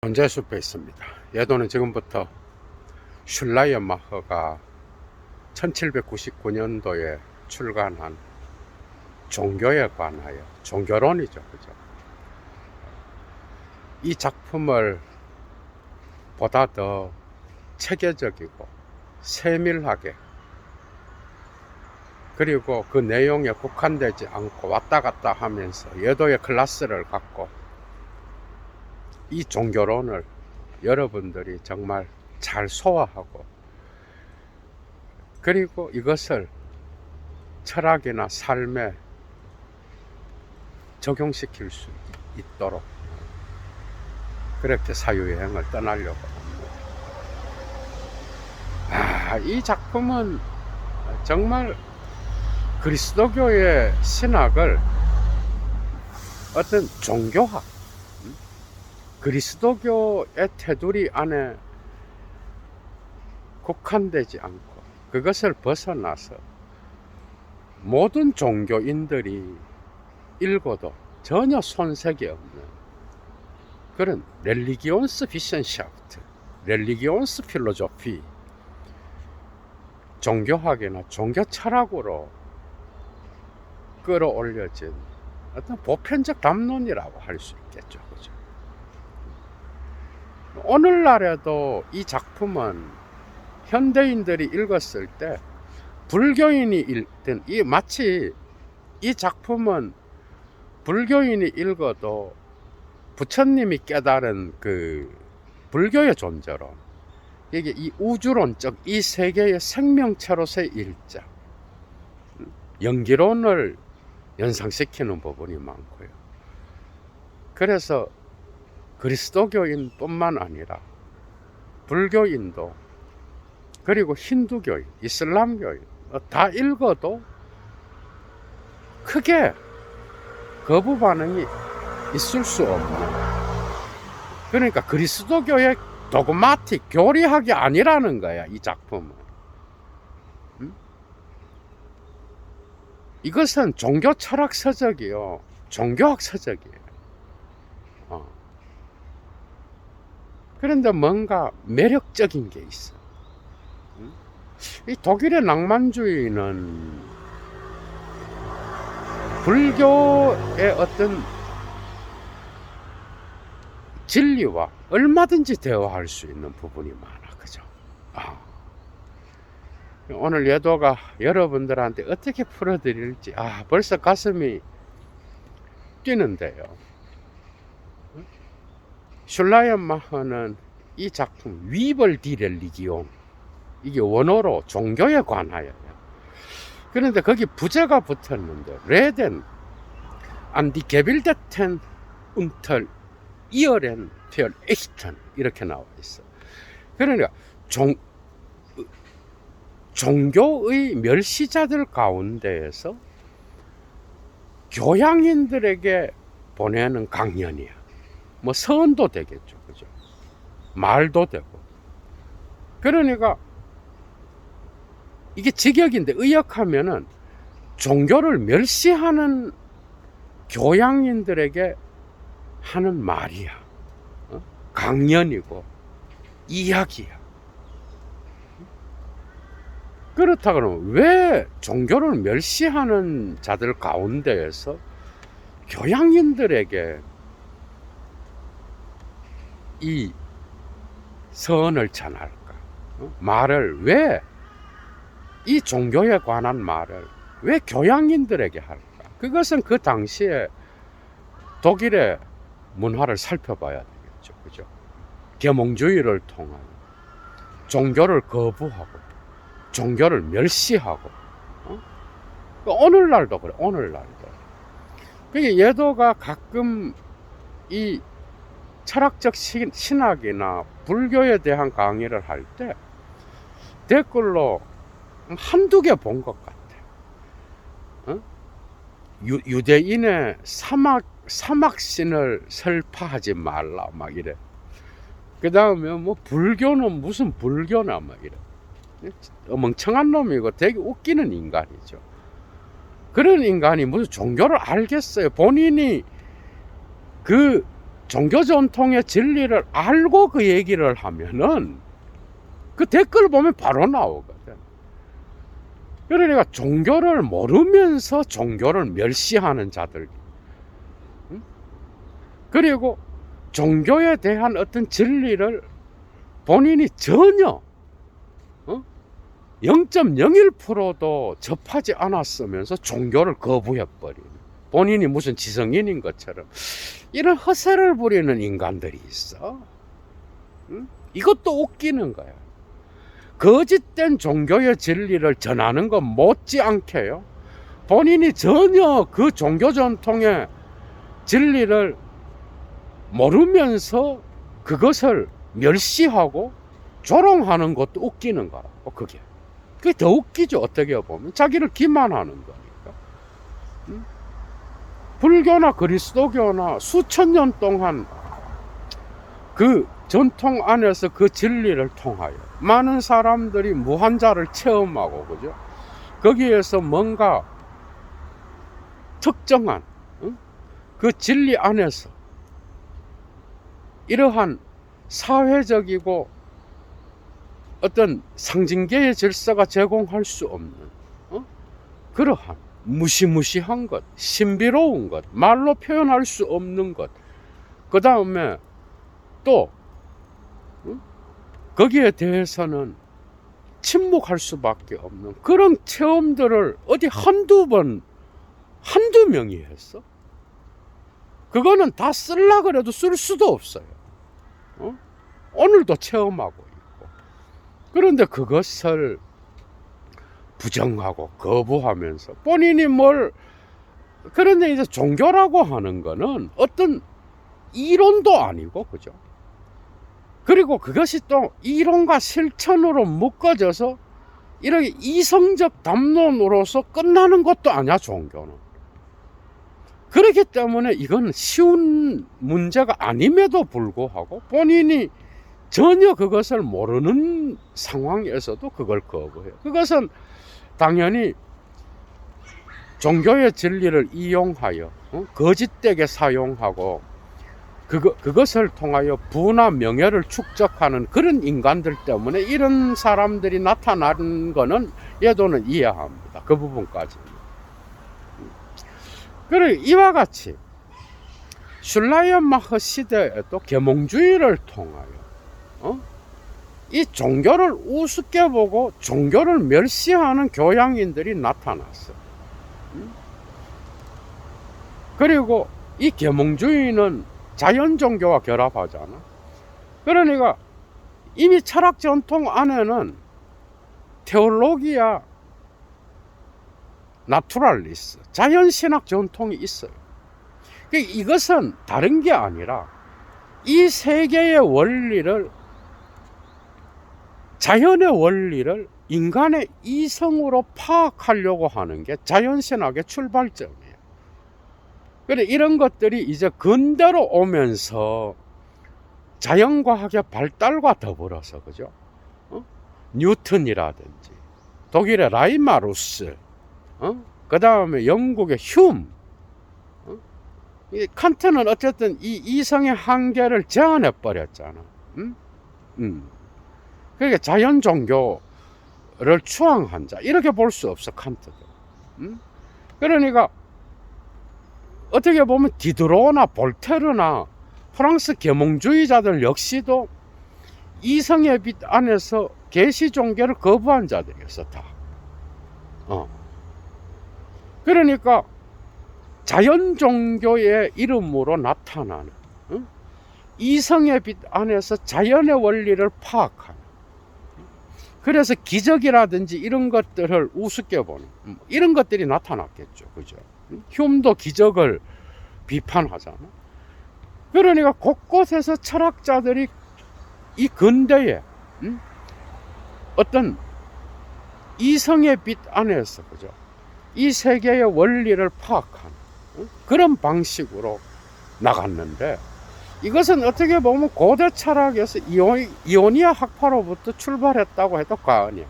원자숲에 있습니다. 예도는 지금부터 슐라이어마허가 1799년도에 출간한 종교에 관하여, 종교론이죠, 그죠? 이 작품을 보다 더 체계적이고 세밀하게, 그리고 그 내용에 국한되지 않고 왔다 갔다 하면서 예도의 클래스를 갖고 이 종교론을 여러분들이 정말 잘 소화하고, 그리고 이것을 철학이나 삶에 적용시킬 수 있도록 그렇게 사유여행을 떠나려고 합니다. 이 작품은 정말 그리스도교의 신학을 어떤 종교학, 그리스도교의 테두리 안에 국한되지 않고 그것을 벗어나서 모든 종교인들이 읽어도 전혀 손색이 없는 그런 렐리기온스 비션샤프트, 렐리기온스 필로조피, 종교학이나 종교 철학으로 끌어올려진 어떤 보편적 담론이라고 할 수 있겠죠, 그죠? 오늘날에도 이 작품은 현대인들이 읽었을 때, 불교인이 읽든, 마치 이 작품은 불교인이 읽어도 부처님이 깨달은 그 불교의 존재론, 이게 이 우주론적 이 세계의 생명체로서의 일자, 연기론을 연상시키는 부분이 많고요. 그래서 그리스도교인 뿐만 아니라 불교인도, 그리고 힌두교인, 이슬람교인 다 읽어도 크게 거부 반응이 있을 수 없는, 그러니까 그리스도교의 도그마틱, 교리학이 아니라는 거야, 이 작품은. 이것은 종교 철학 서적이요, 종교학 서적이에요. 그런데 뭔가 매력적인 게 있어. 이 독일의 낭만주의는 불교의 어떤 진리와 얼마든지 대화할 수 있는 부분이 많아, 그죠? 오늘 예도가 여러분들한테 어떻게 풀어드릴지 벌써 가슴이 뛰는데요. 슐라이어마허는 이 작품 위벌 디 렐리기온, 이게 원어로 종교에 관하여요. 그런데 거기 부제가 붙었는데 레덴 안디 게빌데텐 운털 이어렌 별 에히턴 이렇게 나와 있어. 그러니까 종교의 멸시자들 가운데에서 교양인들에게 보내는 강연이야. 뭐 서원도 되겠죠, 그죠? 말도 되고. 그러니까 이게 직역인데 의역하면은 종교를 멸시하는 교양인들에게 하는 말이야. 강연이고 이야기야. 그렇다 그러면 왜 종교를 멸시하는 자들 가운데에서 교양인들에게 이 서언을 전할까? 말을 왜, 이 종교에 관한 말을 왜 교양인들에게 할까? 그것은 그 당시에 독일의 문화를 살펴봐야 되겠죠, 그죠? 계몽주의를 통한 종교를 거부하고 종교를 멸시하고, 오늘날도 그래, 오늘날도. 그게 예도가 가끔 이 철학적 신학이나 불교에 대한 강의를 할 때 댓글로 한두 개 본 것 같아. 유대인의 사막신을 설파하지 말라 막 이래. 그 다음에 뭐 불교는 무슨 불교나 막 이래. 멍청한 놈이고 되게 웃기는 인간이죠. 그런 인간이 무슨 종교를 알겠어요? 본인이 그 종교 전통의 진리를 알고 그 얘기를 하면은 그 댓글 보면 바로 나오거든. 그러니까 종교를 모르면서 종교를 멸시하는 자들, 그리고 종교에 대한 어떤 진리를 본인이 전혀 0.01%도 접하지 않았으면서 종교를 거부해버리는, 본인이 무슨 지성인인 것처럼 이런 허세를 부리는 인간들이 있어. 이것도 웃기는 거야. 거짓된 종교의 진리를 전하는 건 못지않게요, 본인이 전혀 그 종교 전통의 진리를 모르면서 그것을 멸시하고 조롱하는 것도 웃기는 거라고. 그게 더 웃기죠. 어떻게 보면 자기를 기만하는 거니까. 불교나 그리스도교나 수천 년 동안 그 전통 안에서 그 진리를 통하여 많은 사람들이 무한자를 체험하고, 그죠? 거기에서 뭔가 특정한 그 진리 안에서 이러한 사회적이고 어떤 상징계의 질서가 제공할 수 없는 그러한 무시무시한 것, 신비로운 것, 말로 표현할 수 없는 것, 그 다음에 또 거기에 대해서는 침묵할 수밖에 없는 그런 체험들을 어디 한두 명이 했어? 그거는 다 쓸라 그래도 쓸 수도 없어요. 오늘도 체험하고 있고. 그런데 그것을 부정하고 거부하면서 본인이 그런데 이제 종교라고 하는 거는 어떤 이론도 아니고, 그죠? 그리고 그것이 또 이론과 실천으로 묶어져서 이렇게 이성적 담론으로서 끝나는 것도 아니야, 종교는. 그렇기 때문에 이건 쉬운 문제가 아님에도 불구하고 본인이 전혀 그것을 모르는 상황에서도 그걸 거부해요. 그것은 당연히 종교의 진리를 이용하여 거짓되게 사용하고 그것을 통하여 부나 명예를 축적하는 그런 인간들 때문에 이런 사람들이 나타나는 거는 예도는 이해합니다. 그 부분까지는. 그리고 이와 같이 슐라이언마흐 시대에도 계몽주의를 통하여 이 종교를 우습게 보고 종교를 멸시하는 교양인들이 나타났어. 그리고 이 계몽주의는 자연 종교와 결합하잖아. 그러니까 이미 철학 전통 안에는 테올로기아 나투랄리스, 자연신학 전통이 있어요. 이것은 다른 게 아니라 이 세계의 원리를, 자연의 원리를 인간의 이성으로 파악하려고 하는 게 자연신학의 출발점이에요. 그래, 이런 것들이 이제 근대로 오면서 자연과학의 발달과 더불어서, 그죠? 뉴턴이라든지 독일의 라이마루스, 그 다음에 영국의 휴, 칸트는 어쨌든 이 이성의 한계를 제한해 버렸잖아. 그러니까 자연 종교를 추앙한 자, 이렇게 볼 수 없어, 칸트도. 그러니까 어떻게 보면 디드로나 볼테르나 프랑스 계몽주의자들 역시도 이성의 빛 안에서 계시 종교를 거부한 자들이었어, 다. 그러니까 자연 종교의 이름으로 나타나는 이성의 빛 안에서 자연의 원리를 파악하는, 그래서 기적이라든지 이런 것들을 우습게 보는 이런 것들이 나타났겠죠, 그죠? 휴움도 기적을 비판하잖아. 그러니까 곳곳에서 철학자들이 이 근대에 어떤 이성의 빛 안에서, 그죠? 이 세계의 원리를 파악하는 그런 방식으로 나갔는데, 이것은 어떻게 보면 고대 철학에서 이오니아 학파로부터 출발했다고 해도 과언이야.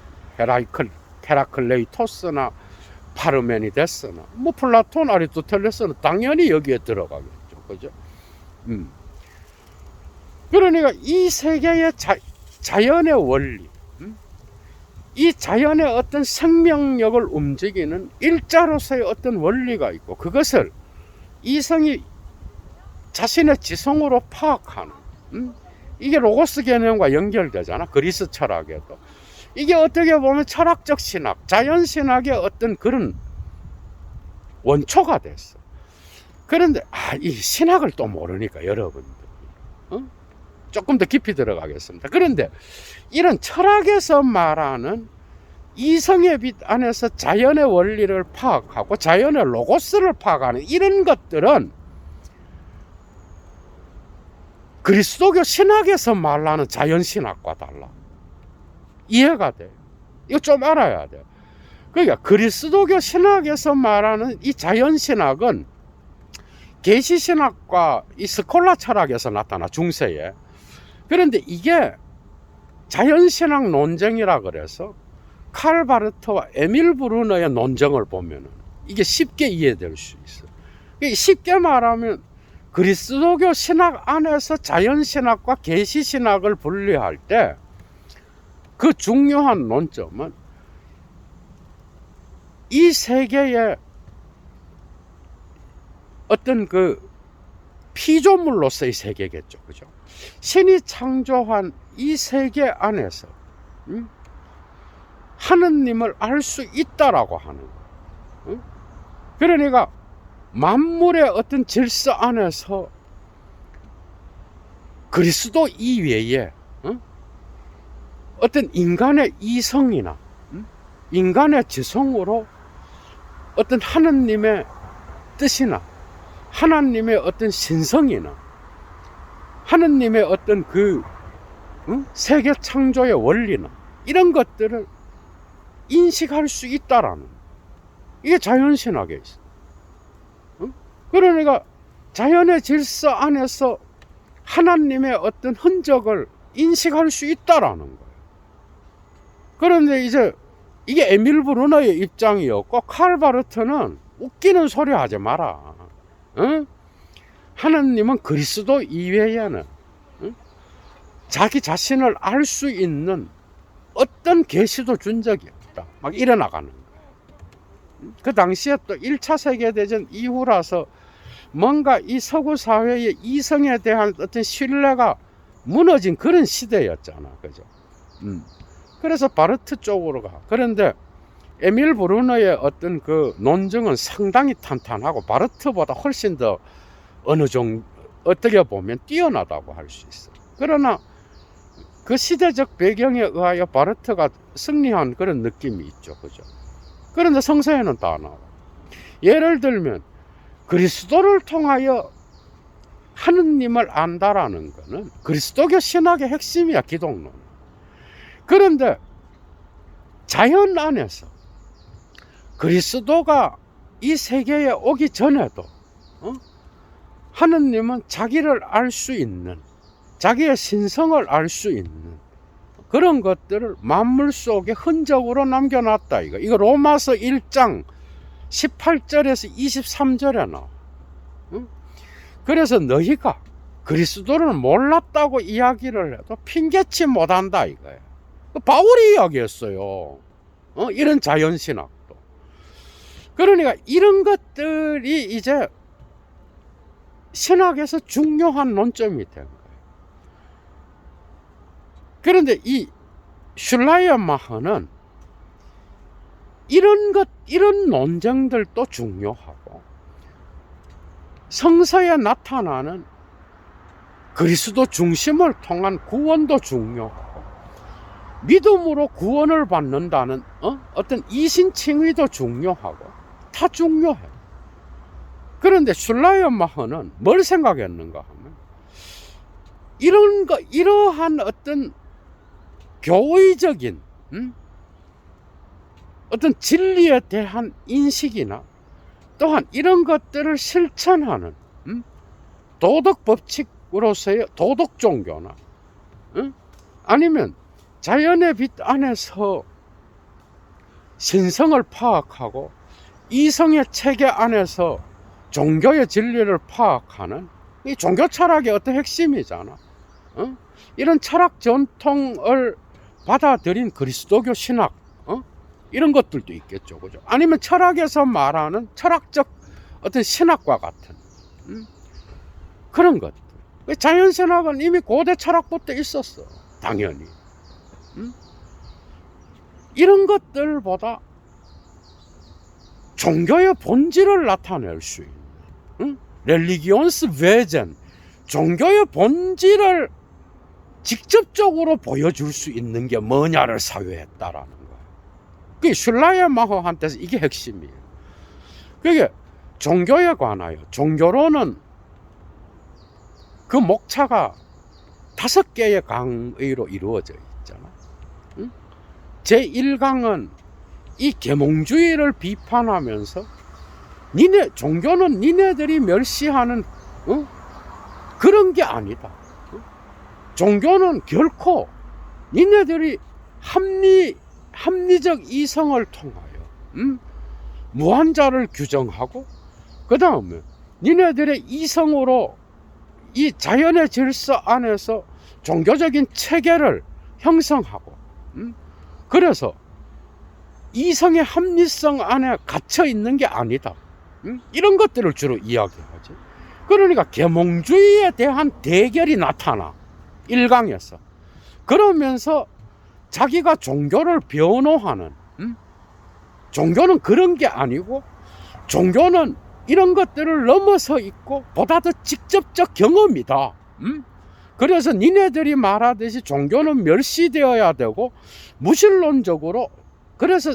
헤라클레이토스나 파르메니데스나 플라톤, 아리스토텔레스는 당연히 여기에 들어가겠죠, 그죠? 그러니까 이 세계의 자연의 원리, 이 자연의 어떤 생명력을 움직이는 일자로서의 어떤 원리가 있고, 그것을 이성이 자신의 지성으로 파악하는, 이게 로고스 개념과 연결되잖아. 그리스 철학에도 이게 어떻게 보면 철학적 신학, 자연 신학의 어떤 그런 원초가 됐어. 그런데 이 신학을 또 모르니까 여러분들 조금 더 깊이 들어가겠습니다. 그런데 이런 철학에서 말하는 이성의 빛 안에서 자연의 원리를 파악하고 자연의 로고스를 파악하는 이런 것들은 그리스도교 신학에서 말하는 자연신학과 달라. 이해가 돼. 이거 좀 알아야 돼. 그러니까 그리스도교 신학에서 말하는 이 자연신학은 계시신학과 이 스콜라 철학에서 나타나, 중세에. 그런데 이게 자연신학 논쟁이라 그래서 칼 바르트와 에밀 브루너의 논쟁을 보면은 이게 쉽게 이해될 수 있어. 쉽게 말하면 그리스도교 신학 안에서 자연신학과 계시신학을 분리할 때 그 중요한 논점은 이 세계의 어떤 그 피조물로서의 세계겠죠, 그죠? 신이 창조한 이 세계 안에서 하느님을 알 수 있다라고 하는 거예요. 그러니까 만물의 어떤 질서 안에서 그리스도 이외에 어떤 인간의 이성이나 인간의 지성으로 어떤 하느님의 뜻이나 하나님의 어떤 신성이나 하느님의 어떤 그 세계 창조의 원리나 이런 것들을 인식할 수 있다라는, 이게 자연신학에 있어. 그러니까 자연의 질서 안에서 하나님의 어떤 흔적을 인식할 수 있다라는 거예요. 그런데 이제 이게 에밀 브루너의 입장이었고, 칼 바르트는 웃기는 소리 하지 마라. 하나님은 그리스도 이외에는 자기 자신을 알 수 있는 어떤 계시도 준 적이 없다. 막 일어나가는 거예요. 그 당시에 또 1차 세계대전 이후라서 뭔가 이 서구 사회의 이성에 대한 어떤 신뢰가 무너진 그런 시대였잖아. 그죠? 그래서 바르트 쪽으로 가. 그런데 에밀 브루너의 어떤 그 논증은 상당히 탄탄하고 바르트보다 훨씬 더 어느 정도 어떻게 보면 뛰어나다고 할 수 있어. 그러나 그 시대적 배경에 의하여 바르트가 승리한 그런 느낌이 있죠. 그죠? 그런데 성서에는 다 나와. 예를 들면 그리스도를 통하여 하느님을 안다라는 것은 그리스도교 신학의 핵심이야, 기독론. 그런데 자연 안에서 그리스도가 이 세계에 오기 전에도 하느님은 자기를 알 수 있는, 자기의 신성을 알 수 있는 그런 것들을 만물 속에 흔적으로 남겨놨다. 이거 로마서 1장 18절에서 23절에 나와. 그래서 너희가 그리스도를 몰랐다고 이야기를 해도 핑계치 못한다 이거예요. 바울이 이야기했어요. 이런 자연신학도. 그러니까 이런 것들이 이제 신학에서 중요한 논점이 된 거예요. 그런데 이 슐라이어마허는 이런 논쟁들도 중요하고 성서에 나타나는 그리스도 중심을 통한 구원도 중요하고 믿음으로 구원을 받는다는 어떤 이신칭의도 중요하고 다 중요해. 그런데 슐라이어마허는 뭘 생각했는가 하면 이러한 어떤 교의적인 어떤 진리에 대한 인식이나 또한 이런 것들을 실천하는 도덕 법칙으로서의 도덕 종교나 아니면 자연의 빛 안에서 신성을 파악하고 이성의 체계 안에서 종교의 진리를 파악하는 이 종교 철학의 어떤 핵심이잖아. 이런 철학 전통을 받아들인 그리스도교 신학, 이런 것들도 있겠죠, 그죠? 아니면 철학에서 말하는 철학적 어떤 신학과 같은 그런 것들. 자연신학은 이미 고대 철학부터 있었어, 당연히. 이런 것들보다 종교의 본질을 나타낼 수 있는, 렐리기온스 베젠, 종교의 본질을 직접적으로 보여줄 수 있는 게 뭐냐를 사유했다라는 거예요. 그게 슐라이마허한테서 이게 핵심이에요. 그게 종교에 관하여, 종교로는 그 목차가 5개의 강의로 이루어져 있잖아. 제1강은 이 계몽주의를 비판하면서 종교는 니네들이 멸시하는 그런 게 아니다. 종교는 결코 니네들이 합리적 이성을 통하여 무한자를 규정하고, 그 다음에 니네들의 이성으로 이 자연의 질서 안에서 종교적인 체계를 형성하고, 그래서 이성의 합리성 안에 갇혀 있는 게 아니다. 이런 것들을 주로 이야기하지. 그러니까 계몽주의에 대한 대결이 나타나, 1강에서. 그러면서 자기가 종교를 변호하는, 종교는 그런 게 아니고 종교는 이런 것들을 넘어서 있고 보다 더 직접적 경험이다. 그래서 니네들이 말하듯이 종교는 멸시되어야 되고 무신론적으로, 그래서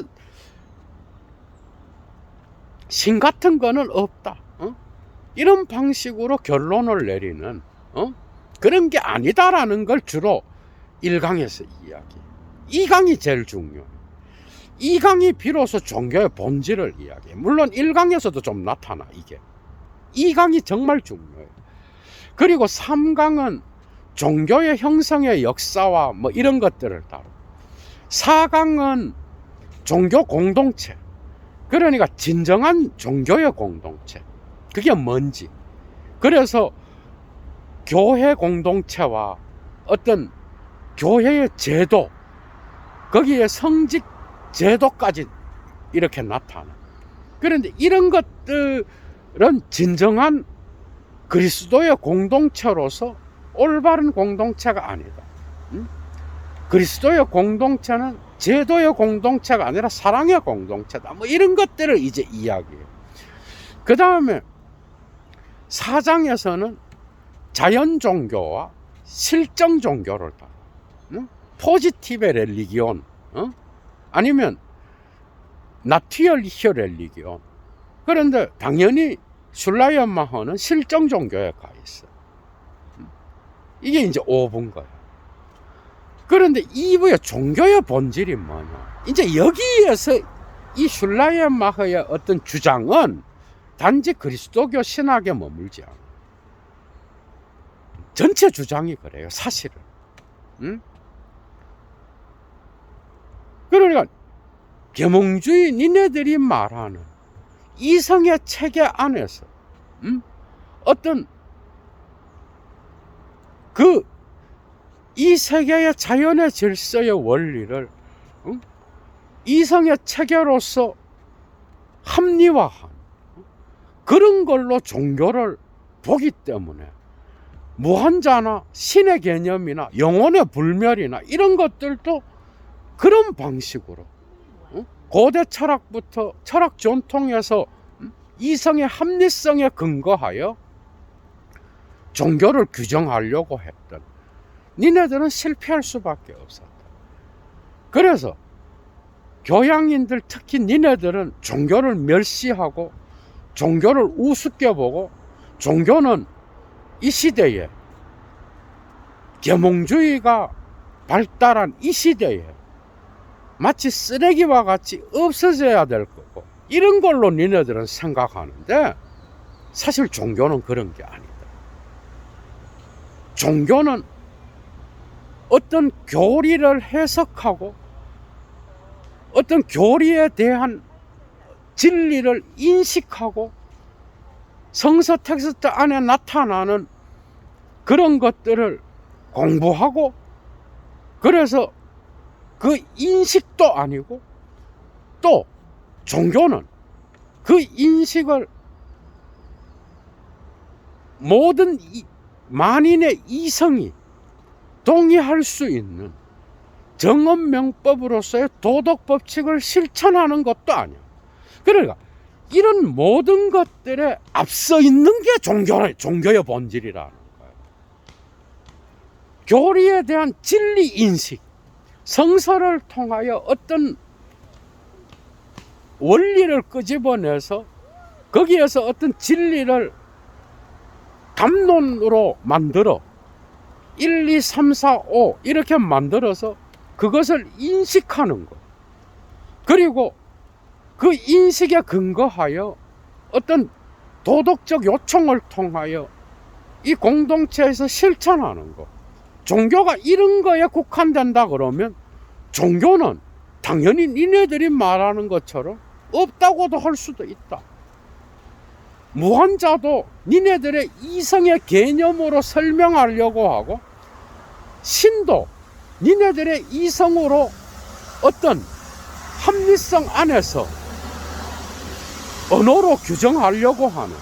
신 같은 거는 없다. 이런 방식으로 결론을 내리는 그런 게 아니다라는 걸 주로 1강에서 이야기. 2강이 제일 중요해. 2강이 비로소 종교의 본질을 이야기해. 물론 1강에서도 좀 나타나, 이게. 2강이 정말 중요해. 그리고 3강은 종교의 형성의 역사와 뭐 이런 것들을 다루고, 4강은 종교 공동체, 그러니까 진정한 종교의 공동체, 그게 뭔지. 그래서 교회 공동체와 어떤 교회의 제도, 거기에 성직 제도까지 이렇게 나타나. 그런데 이런 것들은 진정한 그리스도의 공동체로서 올바른 공동체가 아니다. 그리스도의 공동체는 제도의 공동체가 아니라 사랑의 공동체다. 뭐 이런 것들을 이제 이야기해요. 그 다음에 4장에서는 자연 종교와 실정 종교를 다뤄. 포지티브 렐리기온, 아니면 나티얼리혀 렐리기온. 그런데 당연히 슐라이언마허는 실정 종교에 가 있어. 이게 이제 5분 거야. 그런데 2부의 종교의 본질이 뭐냐? 이제 여기에서 이 슐라이언마허의 어떤 주장은 단지 그리스도교 신학에 머물지 않아. 전체 주장이 그래요, 사실은. 그러니까 계몽주의, 니네들이 말하는 이성의 체계 안에서 어떤 이 세계의 자연의 질서의 원리를 이성의 체계로서 합리화한 그런 걸로 종교를 보기 때문에 무한자나 신의 개념이나 영혼의 불멸이나 이런 것들도 그런 방식으로 고대 철학부터 철학 전통에서 이성의 합리성에 근거하여 종교를 규정하려고 했던, 니네들은 실패할 수밖에 없었다. 그래서 교양인들, 특히 니네들은 종교를 멸시하고 종교를 우습게 보고, 종교는 이 시대에, 계몽주의가 발달한 이 시대에 마치 쓰레기와 같이 없어져야 될 거고, 이런 걸로 니네들은 생각하는데 사실 종교는 그런 게 아니다. 종교는 어떤 교리를 해석하고 어떤 교리에 대한 진리를 인식하고 성서 텍스트 안에 나타나는 그런 것들을 공부하고, 그래서 그 인식도 아니고, 또 종교는 그 인식을 모든 만인의 이성이 동의할 수 있는 정언명법으로서의 도덕 법칙을 실천하는 것도 아니야. 그러니까 이런 모든 것들에 앞서 있는 게 종교의 본질이라는 거예요. 교리에 대한 진리 인식, 성서를 통하여 어떤 원리를 끄집어내서 거기에서 어떤 진리를 담론으로 만들어 1, 2, 3, 4, 5 이렇게 만들어서 그것을 인식하는 것. 그리고 그 인식에 근거하여 어떤 도덕적 요청을 통하여 이 공동체에서 실천하는 것. 종교가 이런 거에 국한된다 그러면 종교는 당연히 니네들이 말하는 것처럼 없다고도 할 수도 있다. 무한자도 니네들의 이성의 개념으로 설명하려고 하고, 신도 니네들의 이성으로 어떤 합리성 안에서 언어로 규정하려고 하는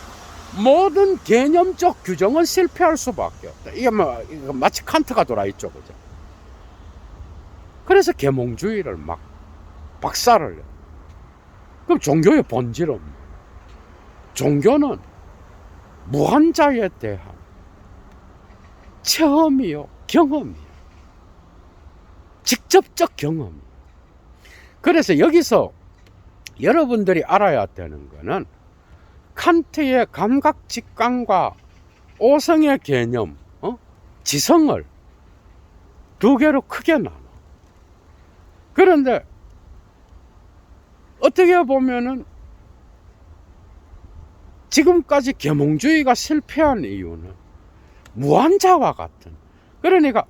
모든 개념적 규정은 실패할 수밖에 없다. 이게 이거 마치 칸트가 돌아있죠, 그죠? 그래서 계몽주의를 막 박살을 내. 그럼 종교의 본질은 뭐예요? 종교는 무한자에 대한 체험이요, 경험이요. 직접적 경험. 그래서 여기서 여러분들이 알아야 되는 거는 칸트의 감각 직관과 오성의 개념, 지성을 두 개로 크게 나눠. 그런데 어떻게 보면은 지금까지 계몽주의가 실패한 이유는 무한자와 같은, 그러니까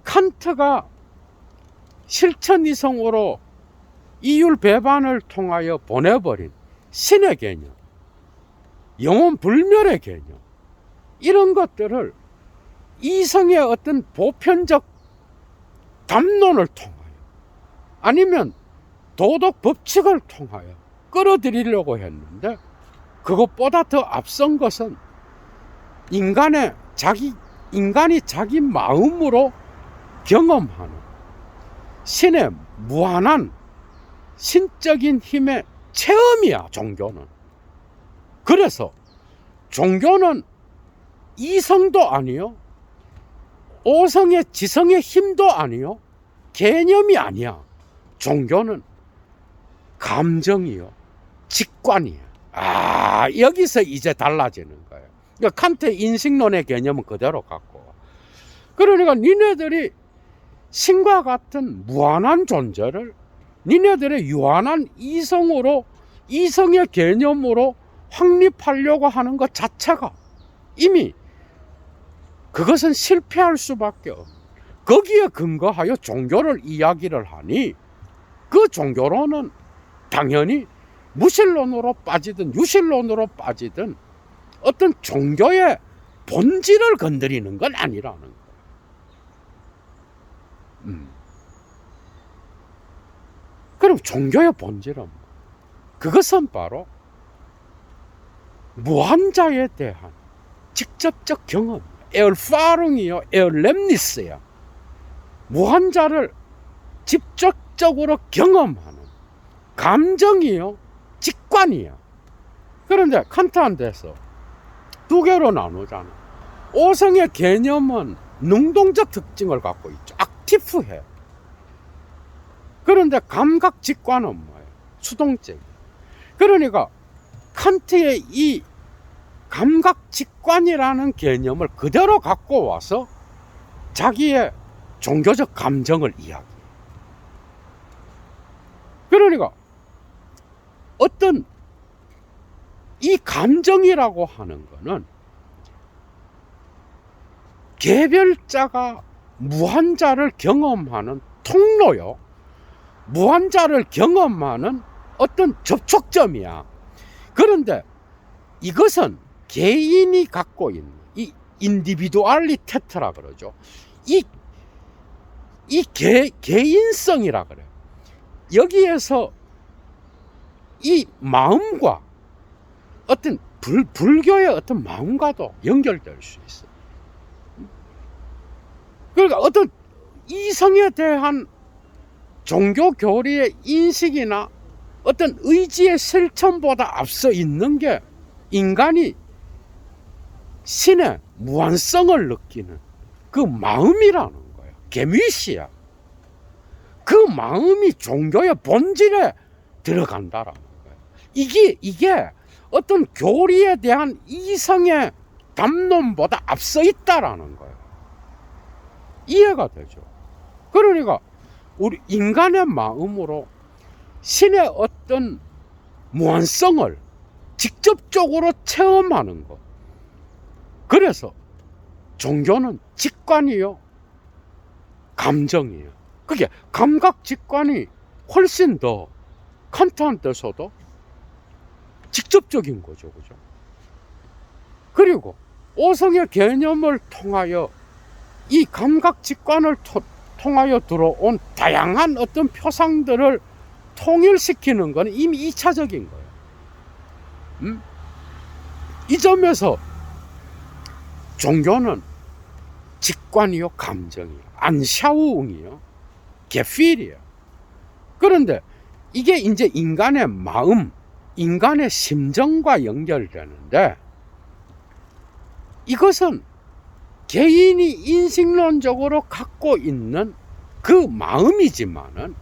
칸트가 실천이성으로 이율 배반을 통하여 보내버린 신의 개념, 영혼 불멸의 개념, 이런 것들을 이성의 어떤 보편적 담론을 통하여 아니면 도덕 법칙을 통하여 끌어들이려고 했는데, 그것보다 더 앞선 것은 인간이 자기 마음으로 경험하는 신의 무한한 신적인 힘의 체험이야, 종교는. 그래서 종교는 이성도 아니요, 오성의 지성의 힘도 아니요, 개념이 아니야. 종교는 감정이요, 직관이야. 여기서 이제 달라지는 거예요. 그러니까 칸트의 인식론의 개념은 그대로 갖고, 그러니까 니네들이 신과 같은 무한한 존재를 니네들의 유한한 이성으로, 이성의 개념으로 확립하려고 하는 것 자체가 이미 그것은 실패할 수밖에 없는, 거기에 근거하여 종교를 이야기를 하니 그 종교로는 당연히 무신론으로 빠지든 유신론으로 빠지든 어떤 종교의 본질을 건드리는 건 아니라는 거예요. 그럼 종교의 본질은 뭐? 그것은 바로 무한자에 대한 직접적 경험, 에얼파룽이요, 에얼렘니스야. 무한자를 직접적으로 경험하는 감정이요, 직관이야. 그런데 칸트한테서 두 개로 나누잖아. 오성의 개념은 능동적 특징을 갖고 있죠. 액티브해. 그런데 감각 직관은 뭐예요? 수동적. 그러니까 칸트의 이 감각 직관이라는 개념을 그대로 갖고 와서 자기의 종교적 감정을 이야기해. 그러니까 어떤 이 감정이라고 하는 거는 개별자가 무한자를 경험하는 통로요, 무한자를 경험하는 어떤 접촉점이야. 그런데 이것은 개인이 갖고 있는 이 인디비두알리테트라 그러죠. 이 개인성이라 그래요. 여기에서 이 마음과 어떤 불교의 어떤 마음과도 연결될 수 있어요. 그러니까 어떤 이성에 대한 종교 교리의 인식이나 어떤 의지의 실천보다 앞서 있는 게 인간이 신의 무한성을 느끼는 그 마음이라는 거예요. 개미시야. 그 마음이 종교의 본질에 들어간다라는 거예요. 이게 어떤 교리에 대한 이성의 담론보다 앞서 있다라는 거예요. 이해가 되죠. 그러니까 우리 인간의 마음으로 신의 어떤 무한성을 직접적으로 체험하는 것. 그래서 종교는 직관이요, 감정이에요. 그게 감각 직관이 훨씬 더 칸트한테서도 직접적인 거죠, 그죠? 그리고 오성의 개념을 통하여 이 감각 직관을 통하여 들어온 다양한 어떤 표상들을 통일시키는 것은 이미 2차적인 거예요. 이 점에서 종교는 직관이요, 감정이요, 안샤우응이요, 게필이에요. 그런데 이게 이제 인간의 마음, 인간의 심정과 연결되는데, 이것은 개인이 인식론적으로 갖고 있는 그 마음이지만은,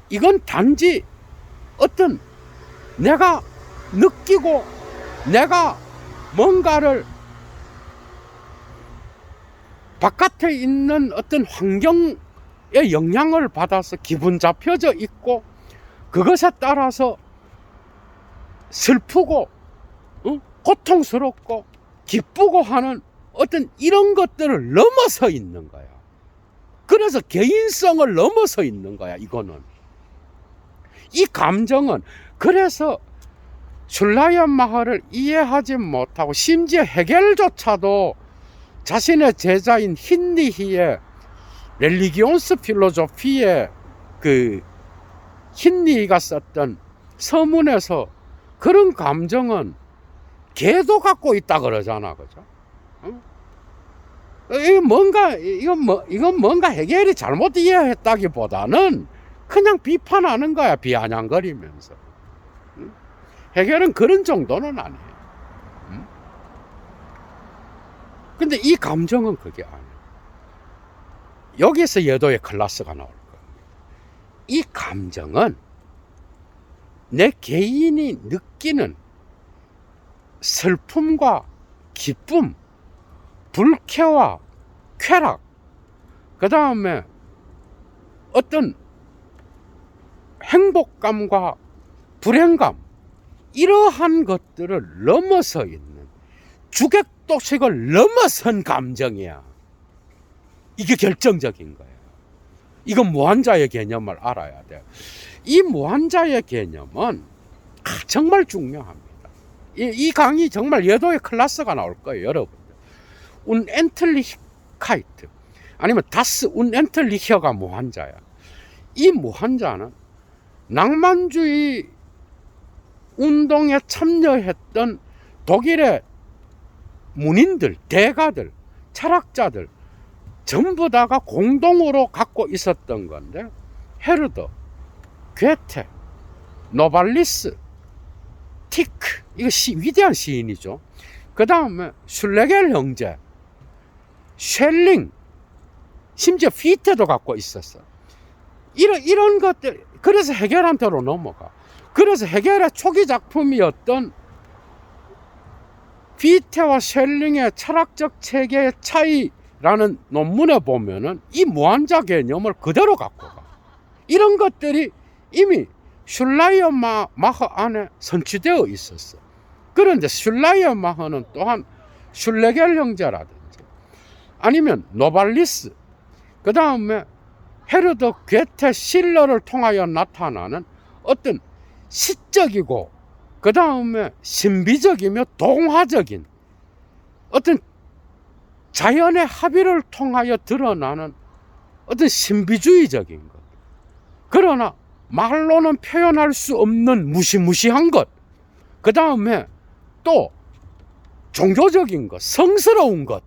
이건 단지 어떤 내가 느끼고 내가 뭔가를 바깥에 있는 어떤 환경의 영향을 받아서 기분 잡혀져 있고, 그것에 따라서 슬프고 고통스럽고 기쁘고 하는 어떤 이런 것들을 넘어서 있는 거야. 그래서 개인성을 넘어서 있는 거야. 이거는 이 감정은. 그래서 슐라이언 마하를 이해하지 못하고, 심지어 헤겔조차도 자신의 제자인 힌리히의 렐리기온스 필로소피의 그 힌리히가 썼던 서문에서 그런 감정은 개도 갖고 있다 그러잖아, 그죠? 이건 뭔가 헤겔이 잘못 이해했다기보다는 그냥 비판하는 거야, 비아냥거리면서. 헤겔은 그런 정도는 아니에요. 근데 이 감정은 그게 아니에요. 여기서 예도의 클라스가 나올 겁니다. 이 감정은 내 개인이 느끼는 슬픔과 기쁨, 불쾌와 쾌락, 그 다음에 어떤 행복감과 불행감, 이러한 것들을 넘어서 있는, 주객도식을 넘어선 감정이야. 이게 결정적인 거예요. 이건 무한자의 개념을 알아야 돼요. 이 무한자의 개념은 정말 중요합니다. 이 강의 정말 예도의 클래스가 나올 거예요, 여러분들. 운엔틀리카이트 아니면 다스 운엔틀리혀가 무한자야. 이 무한자는 낭만주의 운동에 참여했던 독일의 문인들, 대가들, 철학자들 전부 다가 공동으로 갖고 있었던 건데, 헤르더, 괴테, 노발리스, 티크, 이거 위대한 시인이죠. 그 다음에 슐레겔 형제, 쉘링, 심지어 피테도 갖고 있었어. 이런 것들. 그래서 헤겔한테로 넘어가. 그래서 헤겔의 초기 작품이었던 피테와 쉘링의 철학적 체계의 차이라는 논문에 보면은 이 무한자 개념을 그대로 갖고 가. 이런 것들이 이미 슐라이언 마허 안에 선취되어 있었어. 그런데 슐라이언 마허는 또한 슐레겔 형제라든지 아니면 노발리스, 그 다음에 헤르더, 괴테, 실러를 통하여 나타나는 어떤 시적이고 그 다음에 신비적이며 동화적인 어떤 자연의 합의를 통하여 드러나는 어떤 신비주의적인 것, 그러나 말로는 표현할 수 없는 무시무시한 것, 그 다음에 또 종교적인 것, 성스러운 것,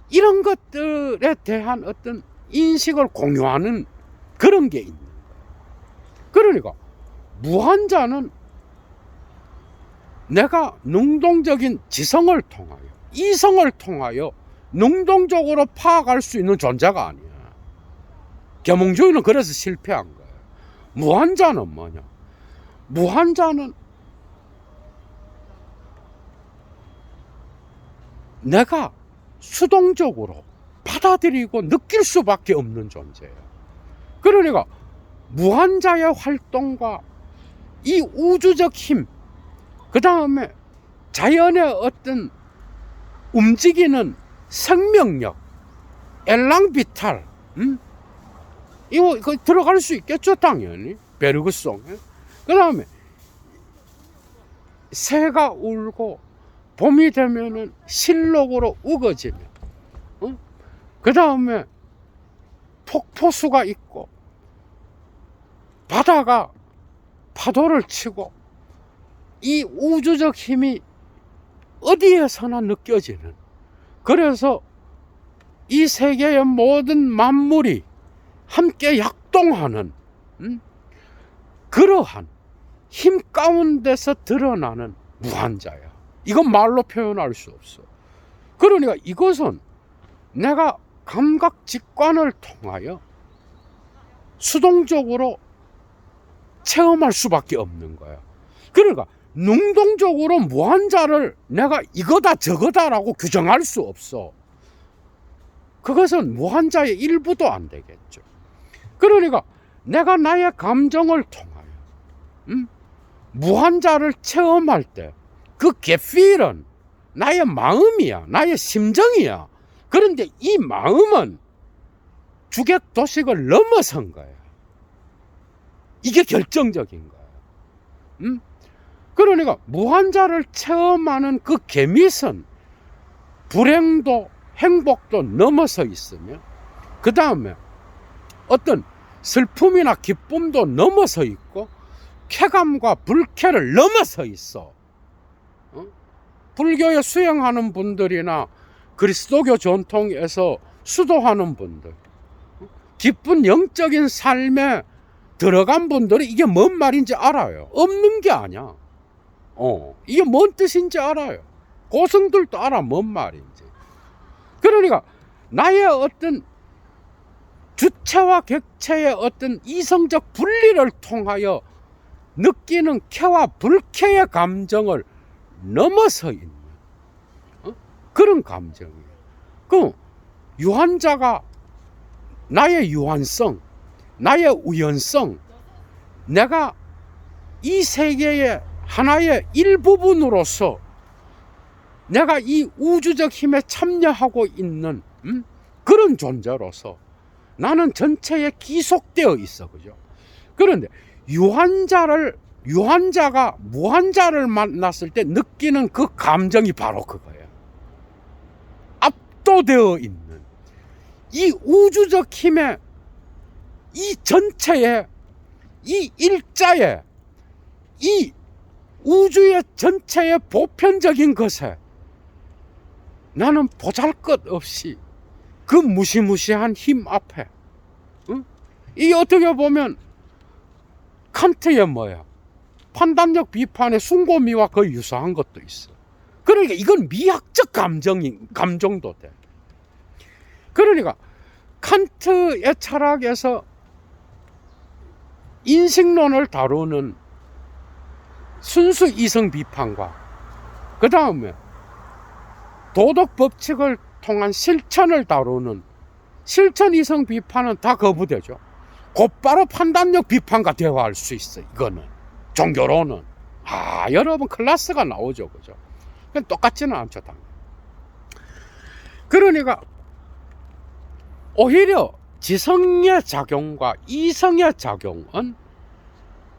이런 것들에 대한 어떤 인식을 공유하는 그런 게 있는 거예요. 그러니까 무한자는 내가 능동적인 지성을 통하여, 이성을 통하여 능동적으로 파악할 수 있는 존재가 아니야. 계몽주의는 그래서 실패한 거예요. 무한자는 뭐냐? 무한자는 내가 수동적으로 받아들이고 느낄 수밖에 없는 존재예요. 그러니까 무한자의 활동과 이 우주적 힘, 그 다음에 자연의 어떤 움직이는 생명력, 엘랑비탈, 이거 들어갈 수 있겠죠, 당연히. 베르그송. 그 다음에 새가 울고 봄이 되면은 실록으로 우거지며, 그 다음에 폭포수가 있고 바다가 파도를 치고, 이 우주적 힘이 어디에서나 느껴지는, 그래서 이 세계의 모든 만물이 함께 약동하는 그러한 힘 가운데서 드러나는 무한자야. 이건 말로 표현할 수 없어. 그러니까 이것은 내가 감각 직관을 통하여 수동적으로 체험할 수밖에 없는 거야. 그러니까 능동적으로 무한자를 내가 이거다 저거다라고 규정할 수 없어. 그것은 무한자의 일부도 안 되겠죠. 그러니까 내가 나의 감정을 통하여 무한자를 체험할 때 그 게필은 나의 마음이야, 나의 심정이야. 그런데 이 마음은 주객도식을 넘어선 거야. 이게 결정적인 거야. 그러니까 무한자를 체험하는 그 계밋은 불행도 행복도 넘어서 있으며, 그 다음에 어떤 슬픔이나 기쁨도 넘어서 있고, 쾌감과 불쾌를 넘어서 있어. 불교에 수행하는 분들이나 그리스도교 전통에서 수도하는 분들, 깊은 영적인 삶에 들어간 분들이 이게 뭔 말인지 알아요. 없는 게 아니야. 이게 뭔 뜻인지 알아요. 고승들도 알아, 뭔 말인지. 그러니까 나의 어떤 주체와 객체의 어떤 이성적 분리를 통하여 느끼는 쾌와 불쾌의 감정을 넘어서 있는 그런 감정이에요. 그 유한자가 나의 유한성, 나의 우연성, 내가 이 세계의 하나의 일부분으로서 내가 이 우주적 힘에 참여하고 있는 그런 존재로서 나는 전체에 기속되어 있어, 그죠? 그런데 유한자가 무한자를 만났을 때 느끼는 그 감정이 바로 그거예요. 압도되어 있는 이 우주적 힘에, 이 전체에, 이 일자에, 이 우주의 전체의 보편적인 것에 나는 보잘것없이 그 무시무시한 힘 앞에, 이게 어떻게 보면 칸트의 뭐야, 판단력 비판의 숭고미와 거의 유사한 것도 있어. 그러니까 이건 미학적 감정도 돼. 그러니까 칸트의 철학에서 인식론을 다루는 순수 이성 비판과 그 다음에 도덕 법칙을 통한 실천을 다루는 실천 이성 비판은 다 거부되죠. 곧바로 판단력 비판과 대화할 수 있어. 이거는 종교로는 여러분 클래스가 나오죠, 그죠? 똑같지는 않죠, 당연히. 그러니까 오히려 지성의 작용과 이성의 작용은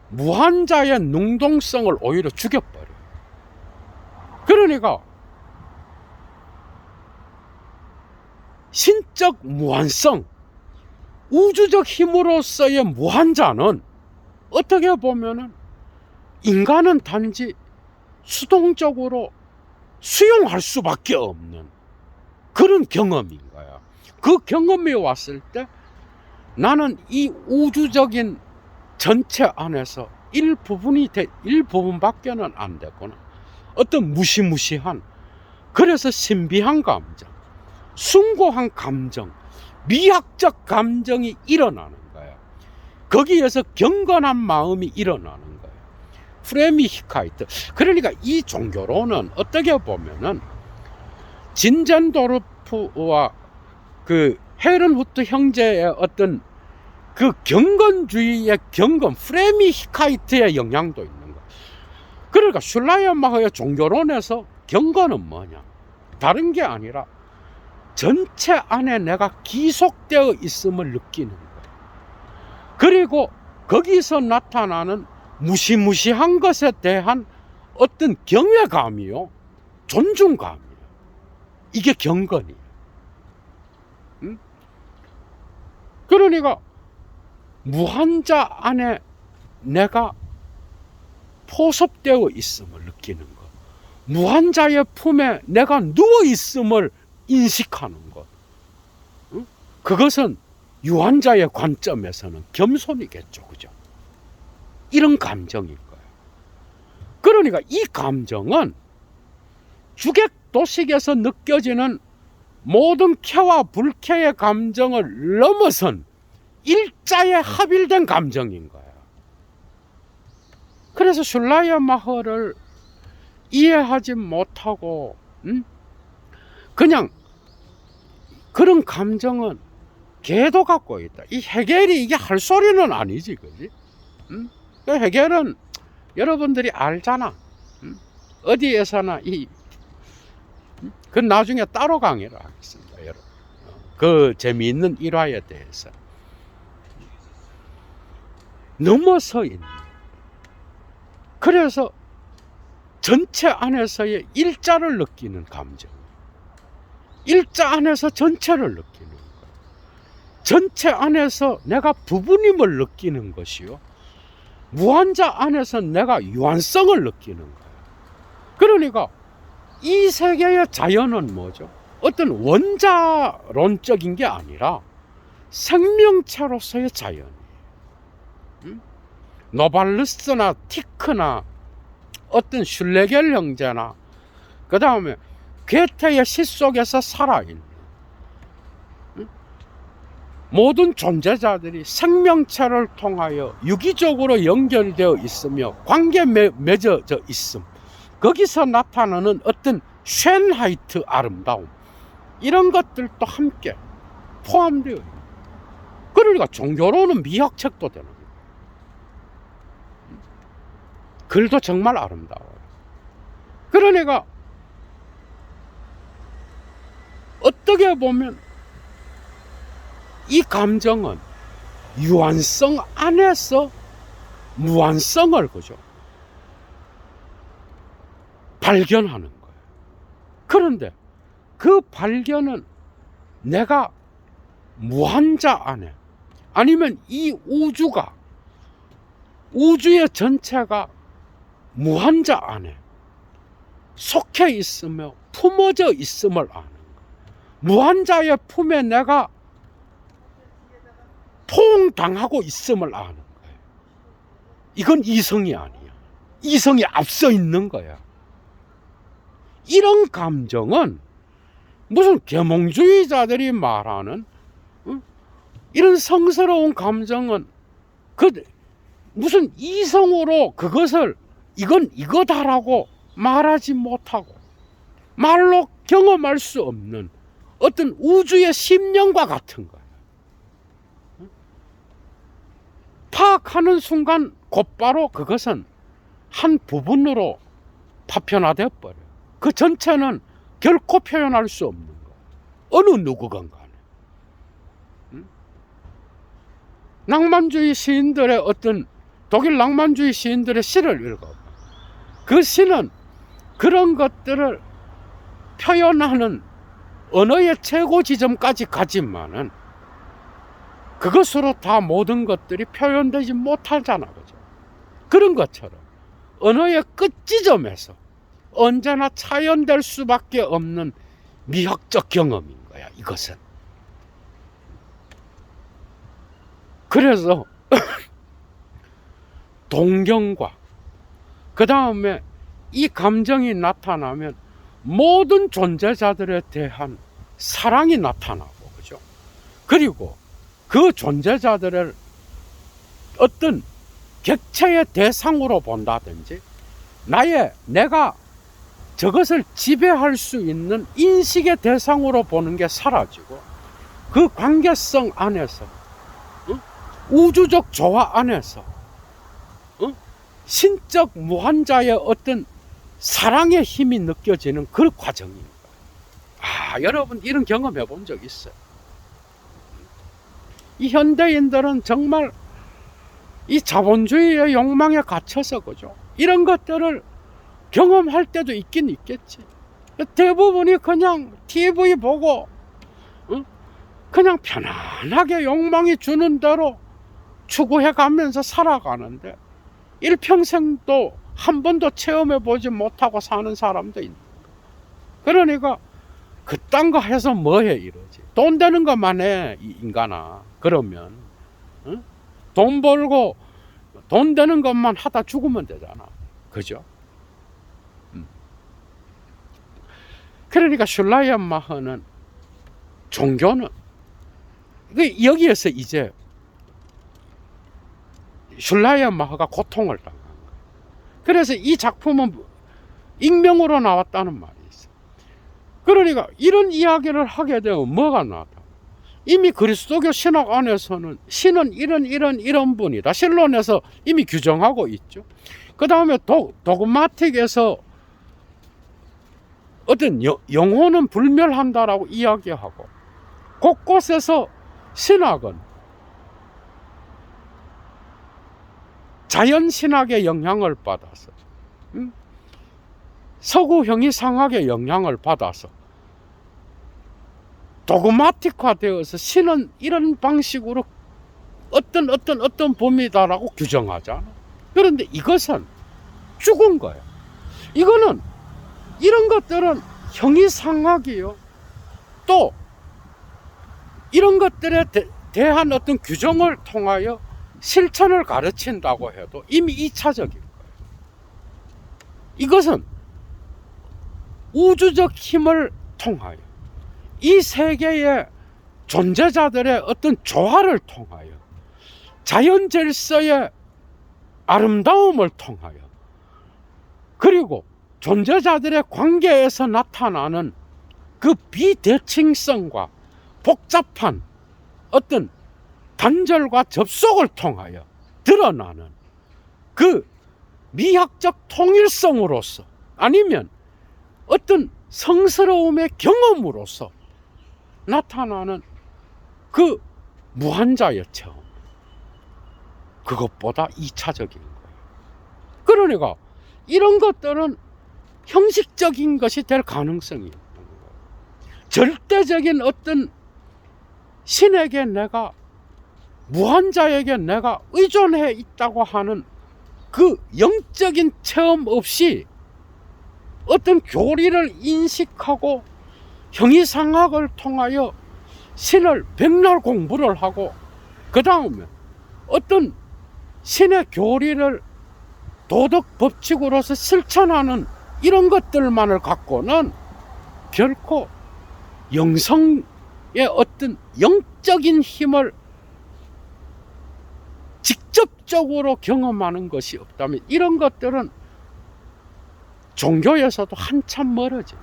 무한자의 능동성을 오히려 죽여버려요. 그러니까 신적 무한성, 우주적 힘으로서의 무한자는 어떻게 보면은 인간은 단지 수동적으로 수용할 수밖에 없는 그런 경험인 거야. 그 경험이 왔을 때 나는 이 우주적인 전체 안에서 일부분밖에는 안 되구나. 어떤 무시무시한, 그래서 신비한 감정, 숭고한 감정, 미학적 감정이 일어나는 거야. 거기에서 경건한 마음이 일어나는 거야. 프레미히카이트. 그러니까 이 종교로는 어떻게 보면은 진젠도르프와 그 헤른후트 형제의 어떤 그 경건주의의 경건, 프레미히카이트의 영향도 있는 거야. 그러니까 슐라이어마허의 종교론에서 경건은 뭐냐? 다른 게 아니라 전체 안에 내가 기속되어 있음을 느끼는 거야. 그리고 거기서 나타나는 무시무시한 것에 대한 어떤 경외감이요, 존중감이요. 이게 경건이에요. 응? 그러니까 무한자 안에 내가 포섭되어 있음을 느끼는 것, 무한자의 품에 내가 누워 있음을 인식하는 것, 응? 그것은 유한자의 관점에서는 겸손이겠죠, 그죠? 이런 감정인 거예요. 그러니까 이 감정은 주객도식에서 느껴지는 모든 쾌와 불쾌의 감정을 넘어선 일자에 합일된 감정인 거예요. 그래서 슐라이어마허를 이해하지 못하고 그냥 그런 감정은 개도 갖고 있다. 이 헤겔이 이게 할 소리는 아니지, 그지? 그 헤겔은 여러분들이 알잖아. 어디에서나 그 나중에 따로 강의를 하겠습니다, 여러분. 그 재미있는 일화에 대해서 넘어서 있는. 그래서 전체 안에서의 일자를 느끼는 감정, 일자 안에서 전체를 느끼는 것, 전체 안에서 내가 부분임을 느끼는 것이요, 무한자 안에서 내가 유한성을 느끼는 거예요. 그러니까 이 세계의 자연은 뭐죠? 어떤 원자론적인 게 아니라 생명체로서의 자연이에요. 노발루스나 티크나 어떤 슐레겔 형제나 그 다음에 괴테의 시 속에서 살아있는 모든 존재자들이 생명체를 통하여 유기적으로 연결되어 있으며 관계 맺어져 있음, 거기서 나타나는 어떤 쉔하이트 아름다움, 이런 것들도 함께 포함되어 있는. 그러니까 종교로는 미학책도 되는 거예요. 글도 정말 아름다워요. 그러니까 어떻게 보면 이 감정은 유한성 안에서 무한성을, 그죠, 발견하는 거예요. 그런데 그 발견은 내가 무한자 안에, 아니면 이 우주가, 우주의 전체가 무한자 안에 속해 있으며 품어져 있음을 아는 거예요. 무한자의 품에 내가 포옹당하고 있음을 아는 거예요. 이건 이성이 아니야. 이성이 앞서 있는 거야. 이런 감정은 무슨 계몽주의자들이 말하는 이런 성스러운 감정은 무슨 이성으로 그것을 이건 이거다라고 말하지 못하고 말로 경험할 수 없는 어떤 우주의 심령과 같은 거예요. 파악하는 순간 곧바로 그것은 한 부분으로 파편화되어 버려요. 그 전체는 결코 표현할 수 없는 거예요. 어느 누구건 간에. 낭만주의 시인들의 어떤 독일 낭만주의 시인들의 시를 읽어봐. 그 시는 그런 것들을 표현하는 언어의 최고 지점까지 가지만은 그것으로 다 모든 것들이 표현되지 못하잖아, 그죠? 그런 것처럼 언어의 끝 지점에서 언제나 차연될 수밖에 없는 미학적 경험인 거야, 이것은. 그래서 동경과 그 다음에 이 감정이 나타나면 모든 존재자들에 대한 사랑이 나타나고, 그죠? 그리고 그 존재자들을 어떤 객체의 대상으로 본다든지 내가 저것을 지배할 수 있는 인식의 대상으로 보는 게 사라지고 그 관계성 안에서 우주적 조화 안에서 신적 무한자의 어떤 사랑의 힘이 느껴지는 그 과정입니다. 여러분 이런 경험 해본 적 있어요? 이 현대인들은 정말 이 자본주의의 욕망에 갇혀서, 그죠? 이런 것들을 경험할 때도 있긴 있겠지. 대부분이 그냥 TV 보고 그냥 편안하게 욕망이 주는 대로 추구해 가면서 살아가는데 일평생도 한 번도 체험해 보지 못하고 사는 사람도 있는 거야. 그러니까 그딴 거 해서 뭐해 이러지. 돈 되는 것만 해, 이 인간아. 그러면 돈 벌고 돈 되는 것만 하다 죽으면 되잖아, 그죠? 그러니까 슐라이언마허는 종교는 여기에서 이제 슐라이언마허가 고통을 당한 거예요. 그래서 이 작품은 익명으로 나왔다는 말이 있어요. 그러니까 이런 이야기를 하게 되면 뭐가 나타? 이미 그리스도교 신학 안에서는 신은 이런 분이다. 신론에서 이미 규정하고 있죠. 그 다음에 도그마틱에서 어떤 영혼은 불멸한다라고 이야기하고, 곳곳에서 신학은 자연신학의 영향을 받아서 서구 형이상학의 영향을 받아서 도그마틱화 되어서 신은 이런 방식으로 어떤 범위다라고 규정하잖아. 그런데 이것은 죽은 거야. 이거는 이런 것들은 형이상학이요, 또 이런 것들에 대한 어떤 규정을 통하여 실천을 가르친다고 해도 이미 2차적인 거예요. 이것은 우주적 힘을 통하여 이 세계의 존재자들의 어떤 조화를 통하여 자연 질서의 아름다움을 통하여 그리고 존재자들의 관계에서 나타나는 그 비대칭성과 복잡한 어떤 단절과 접속을 통하여 드러나는 그 미학적 통일성으로서, 아니면 어떤 성스러움의 경험으로서 나타나는 그 무한자의 체험, 그것보다 2차적인 거예요. 그러니까 이런 것들은 형식적인 것이 될 가능성이 있는 거예요. 절대적인 어떤 신에게 내가, 무한자에게 내가 의존해 있다고 하는 그 영적인 체험 없이 어떤 교리를 인식하고 형이상학을 통하여 신을 백날 공부를 하고 그 다음에 어떤 신의 교리를 도덕 법칙으로서 실천하는 이런 것들만을 갖고는 결코 영성의 어떤 영적인 힘을 직접적으로 경험하는 것이 없다면 이런 것들은 종교에서도 한참 멀어져.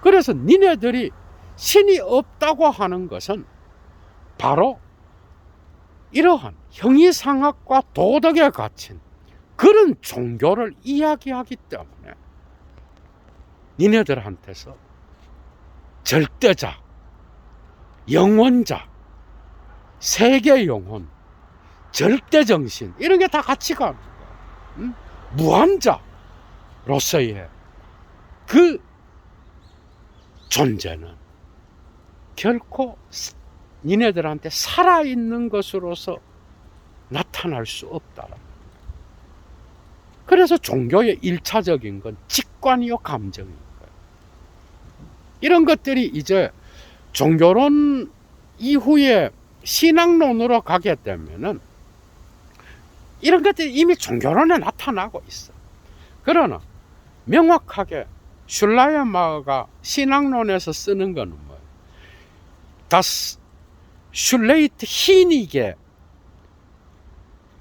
그래서 니네들이 신이 없다고 하는 것은 바로 이러한 형이상학과 도덕에 갇힌 그런 종교를 이야기하기 때문에 니네들한테서 절대자, 영원자, 세계 영혼, 절대정신 이런 게 다 같이 가는 거야. 무한자로서의 그 존재는 결코 니네들한테 살아있는 것으로서 나타날 수 없다. 그래서 종교의 1차적인 건 직관이요 감정인 거예요. 이런 것들이 이제 종교론 이후에 신앙론으로 가게 되면은 이런 것들이 이미 종교론에 나타나고 있어. 그러나 명확하게 슐라이마가 신앙론에서 쓰는 거는 뭐예요? Das schlechte Hinige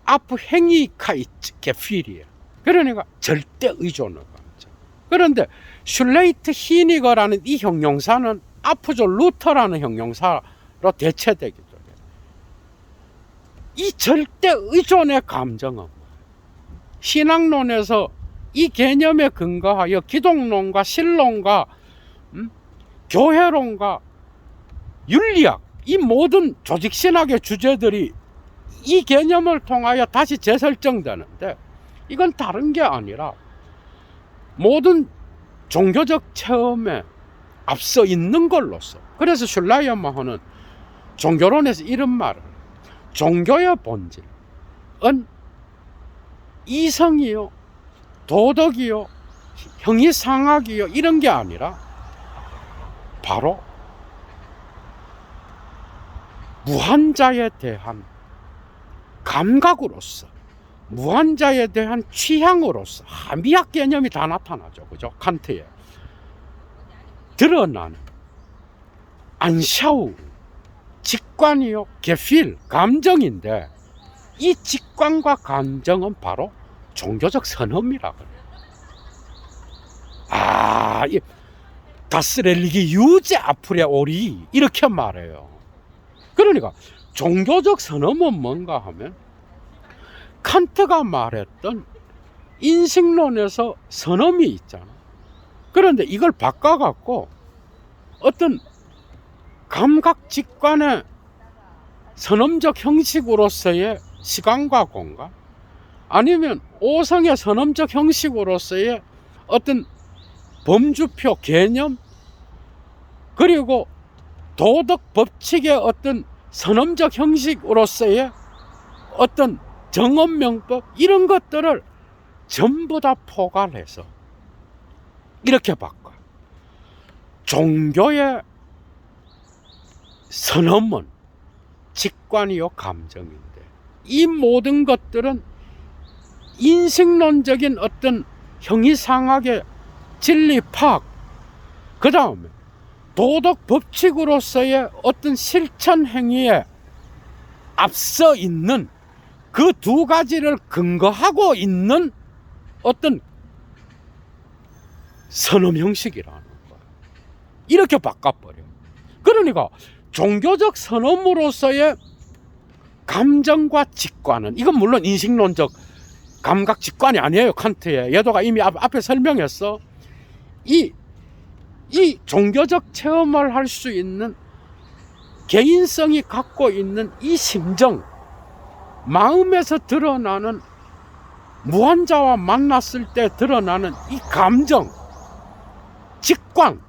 Abhängigkeitsgefühl이에요. 그러니까 절대 의존의 감정. 그런데 슐레이트 히니거라는 이 형용사는 아프조 루터라는 형용사로 대체되기도 해요. 이 절대 의존의 감정은 뭐예요? 신앙론에서 이 개념에 근거하여 기독론과 신론과 교회론과 윤리학, 이 모든 조직신학의 주제들이 이 개념을 통하여 다시 재설정되는데, 이건 다른 게 아니라 모든 종교적 체험에 앞서 있는 걸로서. 그래서 슐라이어마허는 종교론에서 이런 말을, 종교의 본질은 이성이요, 도덕이요, 형이상학이요, 이런 게 아니라 바로 무한자에 대한 감각으로서, 무한자에 대한 취향으로서, 미학 개념이 다 나타나죠. 그죠? 칸트에 드러나는 안샤우, 직관이요, 게필, 감정인데, 이 직관과 감정은 바로 종교적 선언이라 그래요. 다스 렐리기 유제 아프레 오리, 이렇게 말해요. 그러니까 종교적 선언은 뭔가 하면 칸트가 말했던 인식론에서 선언이 있잖아. 그런데 이걸 바꿔갖고 어떤 감각 직관의 선언적 형식으로서의 시간과 공간, 아니면 오성의 선언적 형식으로서의 어떤 범주표 개념, 그리고 도덕 법칙의 어떤 선언적 형식으로서의 어떤 정언명법, 이런 것들을 전부 다 포괄해서 이렇게 바꿔. 종교의 선언은 직관이요 감정인데, 이 모든 것들은 인식론적인 어떤 형이상학의 진리 파악, 그 다음에 도덕 법칙으로서의 어떤 실천 행위에 앞서 있는 그 두 가지를 근거하고 있는 어떤 선언 형식이라는 거예요. 이렇게 바꿔버려. 그러니까 종교적 선언으로서의 감정과 직관은, 이건 물론 인식론적 감각 직관이 아니에요. 칸트의 예도가 이미 앞에 설명했어. 이 종교적 체험을 할 수 있는 개인성이 갖고 있는 이 심정, 마음에서 드러나는, 무한자와 만났을 때 드러나는 이 감정, 직관,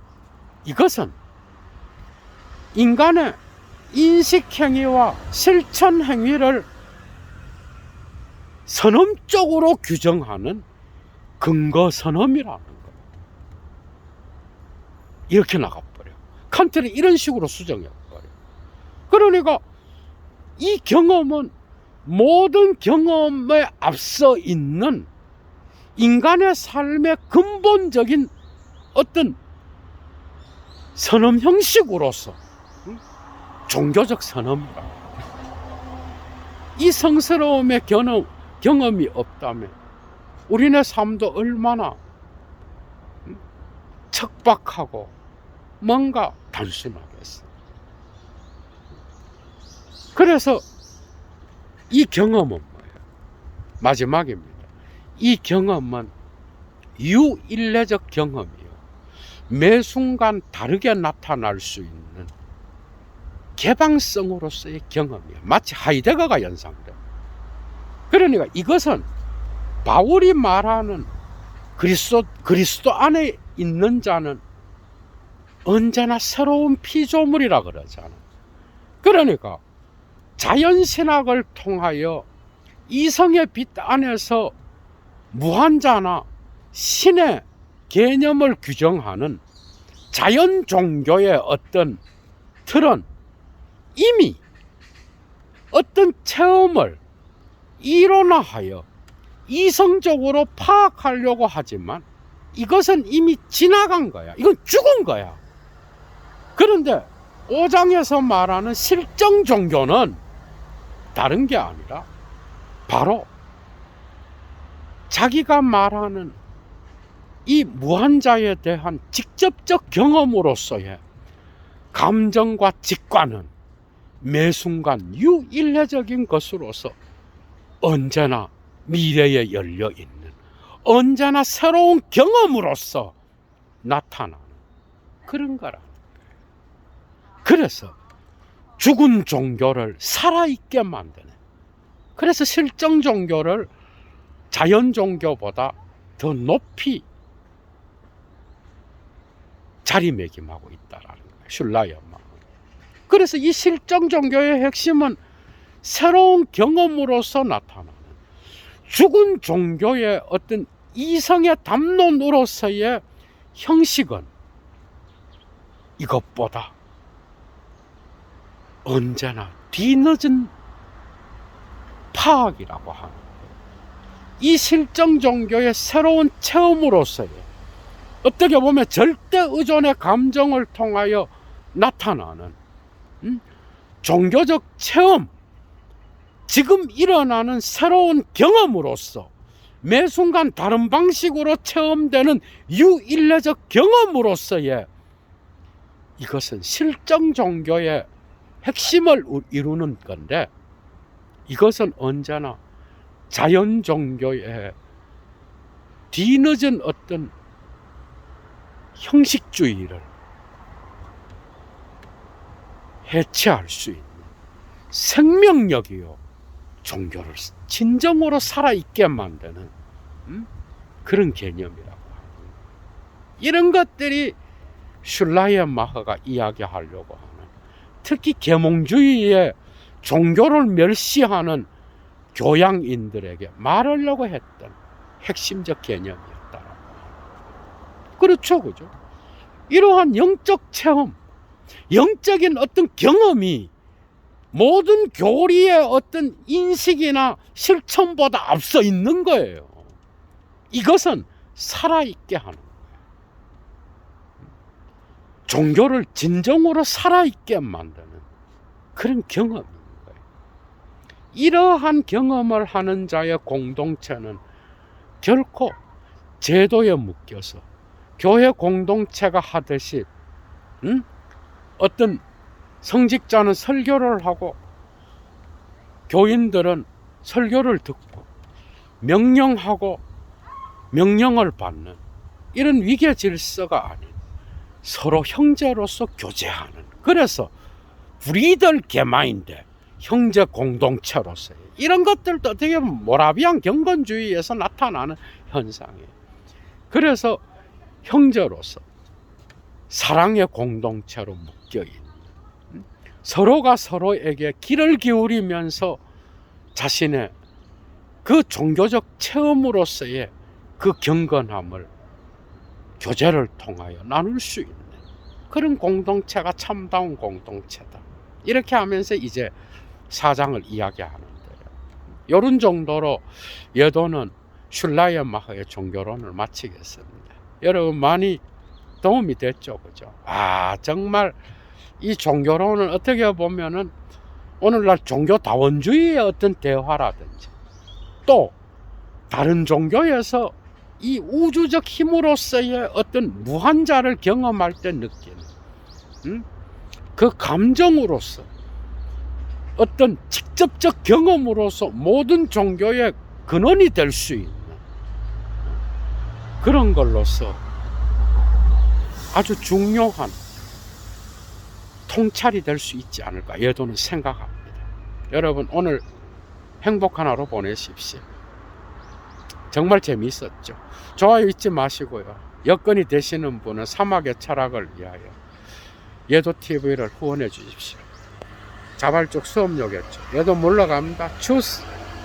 이것은 인간의 인식행위와 실천행위를 선언적으로 규정하는 근거선언이라는 거예요. 이렇게 나가버려. 칸트는 이런 식으로 수정해버려. 그러니까 이 경험은 모든 경험에 앞서 있는 인간의 삶의 근본적인 어떤 선언 형식으로서 종교적 선언이라. 이 성스러움의 경험이 없다면 우리네 삶도 얼마나 척박하고 뭔가 단순하겠어. 그래서 이 경험은 뭐예요? 마지막입니다. 이 경험은 유일례적 경험이요, 매 순간 다르게 나타날 수 있는 개방성으로서의 경험이에요. 마치 하이데거가 연상돼. 그러니까 이것은 바울이 말하는 그리스도 안에 있는 자는 언제나 새로운 피조물이라 그러잖아. 그러니까 자연신학을 통하여 이성의 빛 안에서 무한자나 신의 개념을 규정하는 자연 종교의 어떤 틀은 이미 어떤 체험을 이론화하여 이성적으로 파악하려고 하지만 이것은 이미 지나간 거야. 이건 죽은 거야. 그런데 5장에서 말하는 실정 종교는 다른 게 아니라 바로 자기가 말하는 이 무한자에 대한 직접적 경험으로서의 감정과 직관은 매 순간 유일해적인 것으로서 언제나 미래에 열려있는, 언제나 새로운 경험으로서 나타나는 그런 거라. 그래서 죽은 종교를 살아있게 만드는, 그래서 실정 종교를 자연 종교보다 더 높이 자리매김하고 있다라는 거예요. 슐라이엄마. 그래서 이 실정 종교의 핵심은 새로운 경험으로서 나타나는 죽은 종교의 어떤 이성의 담론으로서의 형식은 이것보다 언제나 뒤늦은 파악이라고 하는 거예요. 이 실정 종교의 새로운 체험으로서의 어떻게 보면 절대 의존의 감정을 통하여 나타나는 종교적 체험, 지금 일어나는 새로운 경험으로서 매 순간 다른 방식으로 체험되는 유일내적 경험으로서의 이것은 실정 종교의 핵심을 이루는 건데, 이것은 언제나 자연 종교의 뒤늦은 어떤 형식주의를 해체할 수 있는 생명력이요 종교를 진정으로 살아있게 만드는 그런 개념이라고 합니다. 이런 것들이 슐라이언마허가 이야기하려고 하는, 특히 계몽주의의 종교를 멸시하는 교양인들에게 말하려고 했던 핵심적 개념이었다. 그렇죠, 그죠? 이러한 영적 체험, 영적인 어떤 경험이 모든 교리의 어떤 인식이나 실천보다 앞서 있는 거예요. 이것은 살아있게 하는 거예요. 종교를 진정으로 살아있게 만드는 그런 경험인 거예요. 이러한 경험을 하는 자의 공동체는 결코 제도에 묶여서 교회 공동체가 하듯이 어떤 성직자는 설교를 하고 교인들은 설교를 듣고 명령하고 명령을 받는 이런 위계 질서가 아닌 서로 형제로서 교제하는, 그래서 브리덜 게마인드, 형제 공동체로서의 이런 것들도 어떻게 보면 모라비안 경건주의에서 나타나는 현상이에요. 그래서 형제로서 사랑의 공동체로 묶여있는, 서로가 서로에게 귀를 기울이면서 자신의 그 종교적 체험으로서의 그 경건함을 교제를 통하여 나눌 수 있는 그런 공동체가 참다운 공동체다. 이렇게 하면서 이제 4장을 이야기하는데요. 이런 정도로 예도는 슐라이언마허의 종교론을 마치겠습니다. 여러분 많이 도움이 됐죠, 그죠? 정말 이 종교론은 어떻게 보면은 오늘날 종교다원주의의 어떤 대화라든지 또 다른 종교에서 이 우주적 힘으로서의 어떤 무한자를 경험할 때 느끼는 그 감정으로서 어떤 직접적 경험으로서 모든 종교의 근원이 될 수 있는 그런 걸로서 아주 중요한 통찰이 될 수 있지 않을까 예도는 생각합니다. 여러분 오늘 행복한 하루 보내십시오. 정말 재미있었죠. 좋아요 잊지 마시고요. 여건이 되시는 분은 사막의 철학을 위하여 얘도 TV를 후원해 주십시오. 자발적 수업료겠죠. 얘도 물러갑니다. 추스.